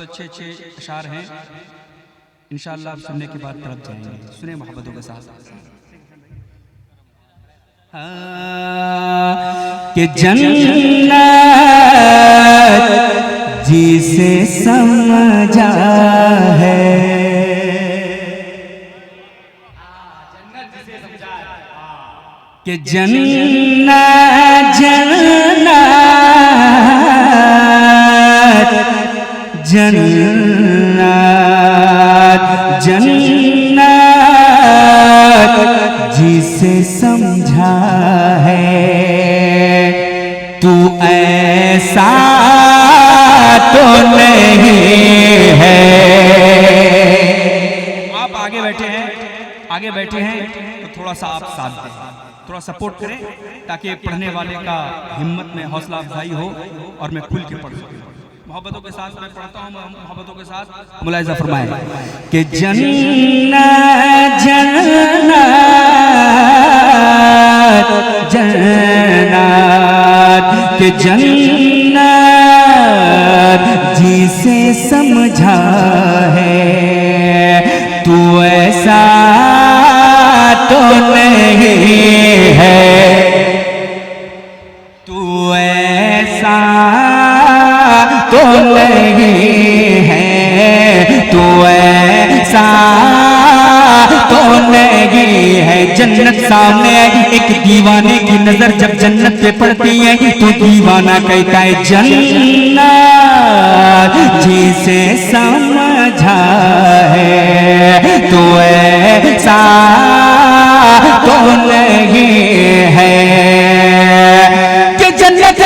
अच्छे अच्छे अशार हैं, इंशाअल्लाह आप सुनने के बाद तरफ जाएंगे। सुने मोहब्बतों के साथ। कि जन्नत जिसे समझा है, कि जन्नत जन्नत जन्नत जिसे समझा है, तू ऐसा तो नहीं है। आप आगे बैठे हैं तो थोड़ा सा आप साथ दें, थोड़ा सपोर्ट करें ताकि पढ़ने वाले का हिम्मत में हौसला अफजाई हो और मैं खुल के पढ़ सकूं। मोहब्बतों के साथ मैं पढ़ता हूँ, मोहब्बतों के साथ मुलाहिजा फरमाएं कि जन्नत जन्नत जन्नत कि जन्नत जिसे समझा है, तू ऐसा तो नहीं है, तू ऐसा तो नहीं है, तू ऐसा तो नहीं है। जन्नत सामने एक दीवाने की नजर जब जन्नत पे पड़ती है तो दीवाना कहता है जन्नत जिसे समझा है, तो ऐसा तो नहीं है कि जन्नत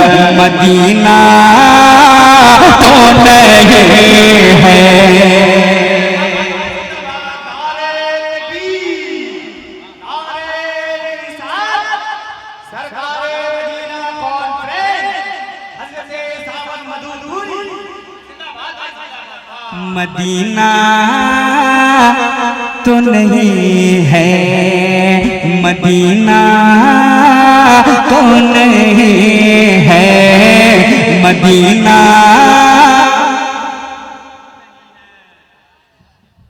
मदीना तो नहीं है। मदीना तो नहीं है, मदीना तो नहीं है, मदीना।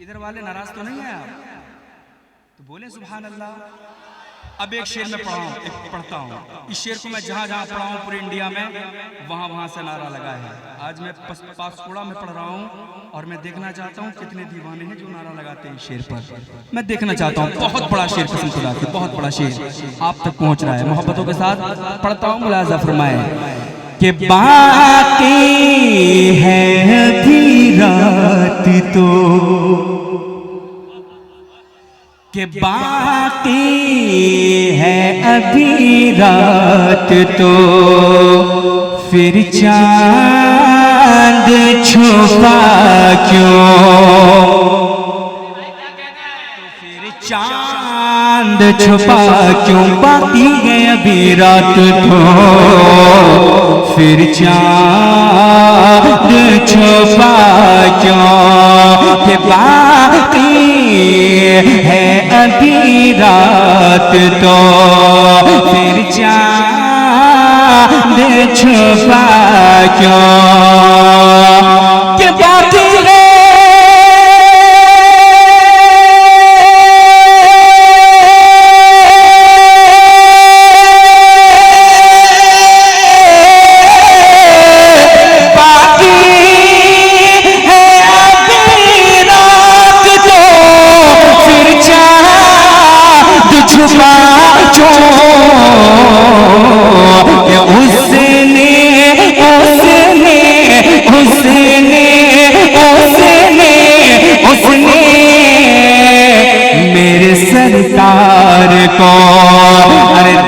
इधर वाले नाराज तो नहीं है आप? तो बोले सुभान अल्लाह। अब एक शेर में पढ़ता हूँ। इस शेर को मैं जहाँ जहाँ पढ़ा हूँ पूरे इंडिया में, वहाँ से नारा लगा है। आज मैं पासकोड़ा में पढ़ रहा हूँ और मैं देखना चाहता हूँ कितने दीवाने हैं जो नारा लगाते हैं इस शेर पर। मैं देखना चाहता हूँ। बहुत बड़ा शेर, कसम खुदा की बहुत बड़ा शेर आप तक पहुँच रहा है। मोहब्बतों के साथ पढ़ता हूँ, मुलाहिजा फरमाए कि बाकी है अभी रात तो, कि बाकी है अभी रात तो, फिर चांद छुपा क्यों, फिर चांद छुपा क्यों, बाकी है अभी रात तो, फिर चांद छुपा क्यों, कि बाकी है अभी रात तो, फिर चांद छुपा क्यों, कि बाकी है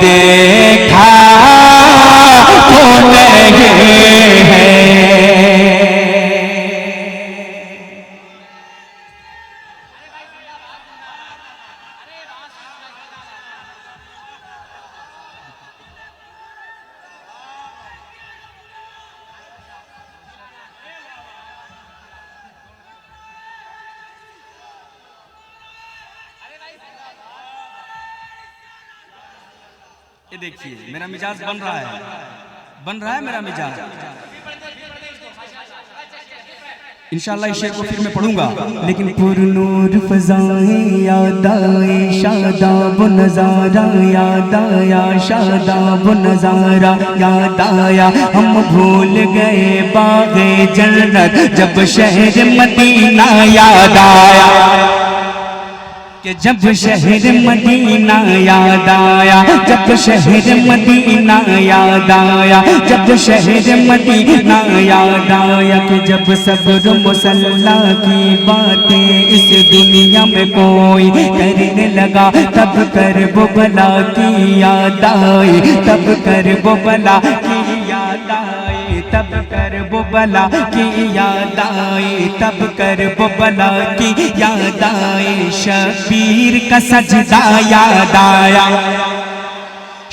देखा तो नहीं है। ये देखिए मेरा मिजाज बन रहा है, बन रहा है मेरा मिजाज। इंशाअल्लाह इस शेर को फिर मैं पढ़ूंगा, लेकिन पुरनूर फज़ाएं याद आए, शादाब नज़ारा याद आया, शादाब नज़ारा याद आया। हम भूल गए बाग़े जन्नत जब शहर मदीना याद आया, कि जब शहर मदीना याद आया, जब शहर मदीना याद आया, जब शहर मदीना याद आया। कि जब सब्र मुसल्ला की बातें इस दुनिया में कोई करने लगा, तब करब भला की याद आई, तब करब भला की याद आई, तब करब भला की याद आई, तब करब भला की याद आई। शबीर का सजदा याद आया,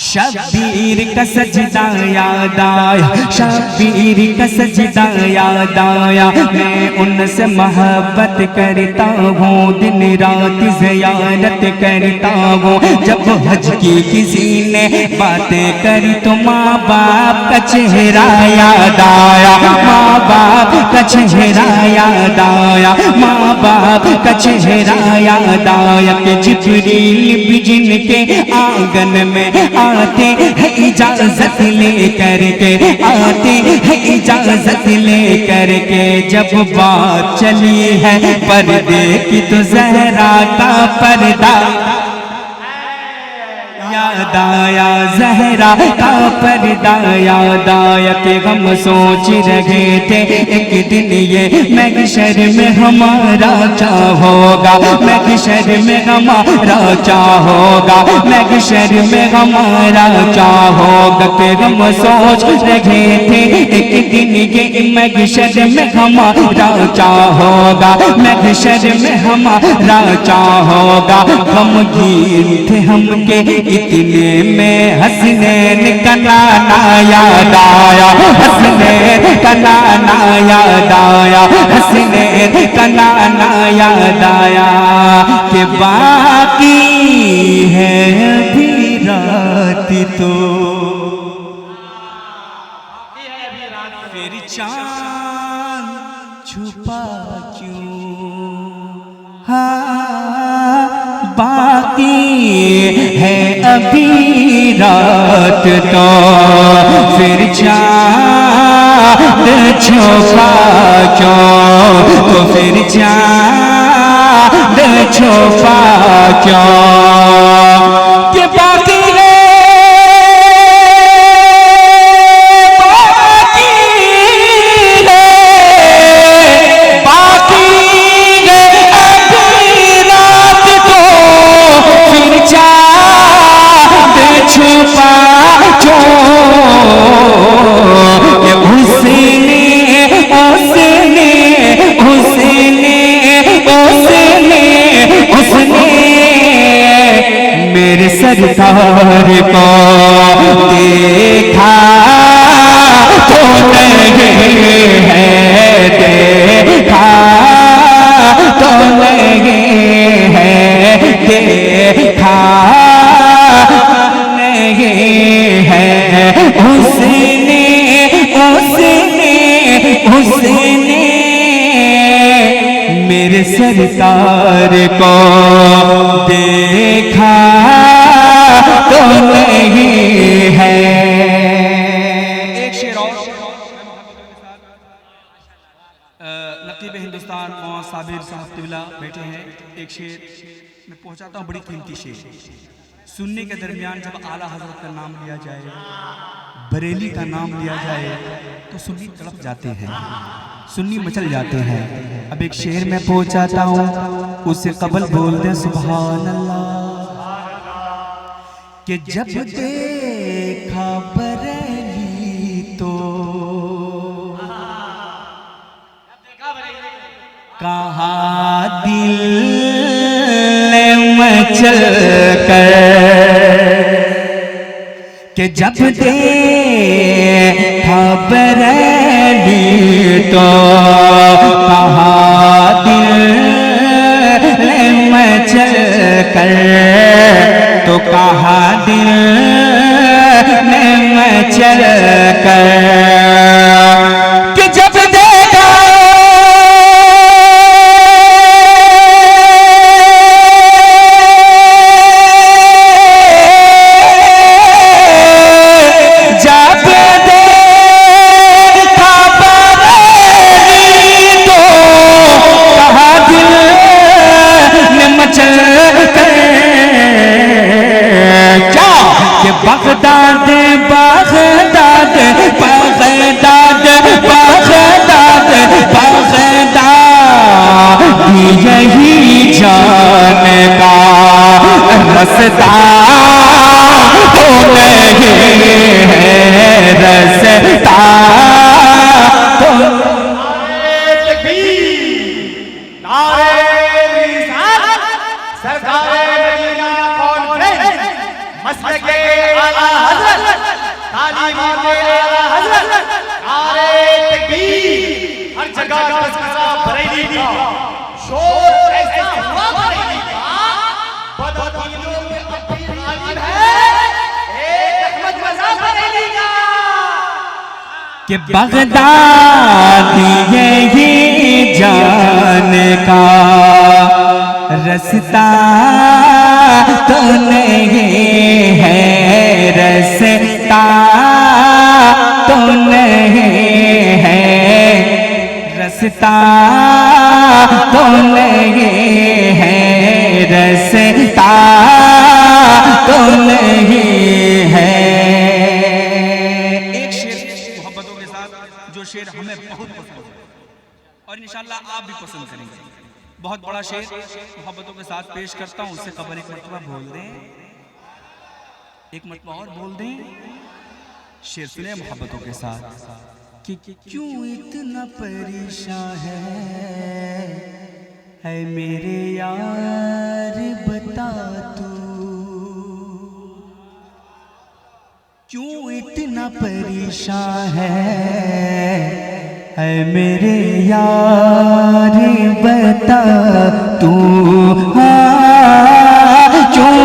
शबीर का सजदा याद आया, शबीर का सजदा याद आया। मैं उनसे मोहब्बत करता हूँ, दिन रात ज़ियारत करता हूँ। जब हज की किसी ने बातें करी तो माँ बाप का चेहरा याद आया, माँ बाप का चेहरा याद आया, माँ बाप का चेहरा याद आया। कि जिब्रील भी जिनके आंगन में आते हैं इजाजत लेकर के, आते हैं इजाजत लेकर के। जब बात चली है पर्दे की तो ज़हरा का पर्दा याद आया, ज़हरा का पर्दा याद आया। कि हम सोच रहे थे एक दिन ये महशर में हमारा क्या होगा, महशर में हमारा क्या होगा, महशर में हमारा क्या होगा। कि हम सोच रहे थे एक दिन ये महशर में हमारा क्या होगा, महशर में हमारा क्या होगा। हम गिन थे हमके इतने में हसनैन का नाना याद आया, हसनैन का नाना याद आया, हसनैन का नाना याद आया। कि बाकी है अभी रात तो फिर चांद छुपा क्यों, हाँ बाकी है अभी रात तो फिर चाँद छुपा क्यों, तो फिर चाँद छुपा क्यों। कि बाकी सरकार को देखा तो नहीं है, देखा तो नहीं है, देखा नहीं है। उसने उसने उसने मेरे सरकार को देखा तो नहीं है। एक शेर और नकीब हिंदुस्तान मौलाना साबिर साहब तिबला बैठे हैं। एक शेर मैं पहुंचाता हूँ, बड़ी कीमती शेर। सुनने के दरमियान जब आला हजरत का नाम लिया जाए, बरेली का नाम लिया जाए, तो सुन्नी तड़प जाते हैं, सुन्नी मचल जाते हैं। अब एक शेर में पहुंचाता हूँ, उससे कबल बोल दे सुभान अल्लाह। कि जब देखा बरेली तो कहा दिल मचल कर कि जब देखा बरेली तो कहा दिल मचल कर तो कहा दिल में मचल कर कि जब देखा जब देखा बरेली तो कहा दिल में मचल कर कि Baghdad Baghdad Baghdad Baghdad Baghdad यही जान का रसता हो नहीं है रसता तो कि बगदाद यही जान का रसता तो नहीं है रसता तो नहीं है रसता तो नहीं है रसता तो नहीं है। एक शेर मोहब्बतों के साथ जो शेर हमें बहुत पसंद है और इंशाल्लाह आप भी पसंद करेंगे। बहुत बड़ा शेर मोहब्बतों के साथ पेश करता हूँ, उससे कबल एक मरतबा बोल दें, एक मरतबा और बोल दें। शेर सुने मोहब्बतों के साथ कि क्यों इतना परेशान है मेरे यार बता तू क्यों इतना परेशान है मेरे यार बता तू क्यों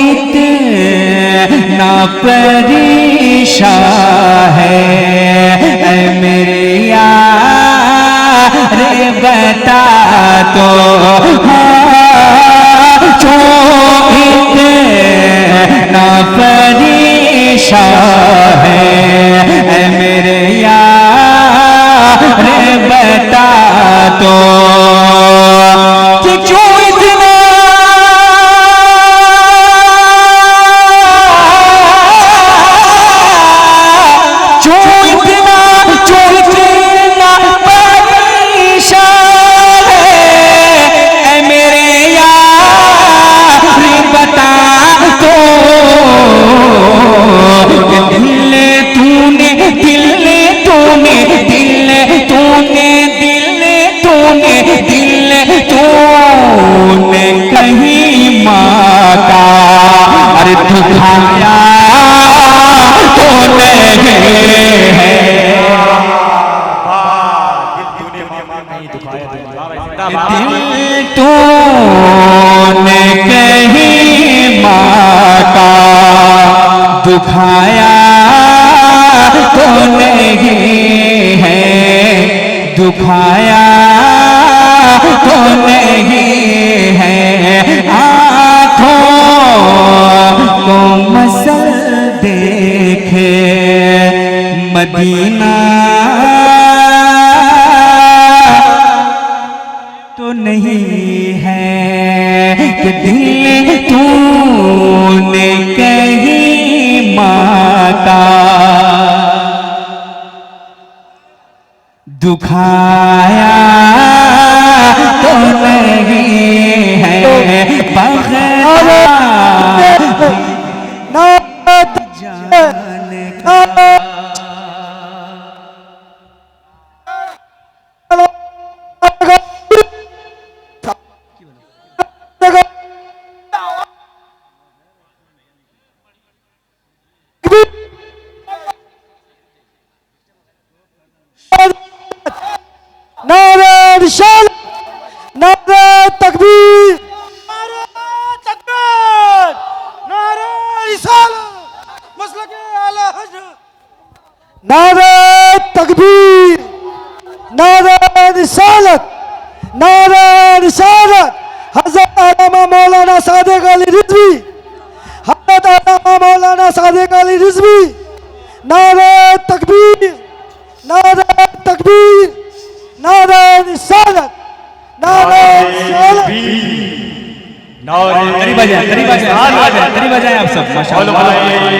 इतना परेशान है मेरे यार बता तो क्यों इतना परेशान है मेरे यार बता तो कि क्यों इतना परेशान है मेरे यार बता तो दिल तूने कहीं माँ का अरे दुखाया तो नहीं है दिल तूने कहीं माँ का दुखाया तो नहीं है दुखाया तो नहीं है आँखों को मसल देखे मदीना तो नहीं है कि दिल तूने कहीं माँ का दुखाया तो नहीं है बगदाद जान का नारे रिसालत, नारे तकबीर, नारे रिसालत, मसलके आला हज़रत, नारे तकबीर, नारे रिसालत, नारे रिसालत, हज़रत आलमा मौलाना सादिक अली रिज़वी, हज़रत आलमा मौलाना सादिक अली रिज़वी, नारे तकबीर, नारे तकबीर, नारे रिसालत, नारे रिसालत। करीब आ जाए आप सब माशाअल्लाह।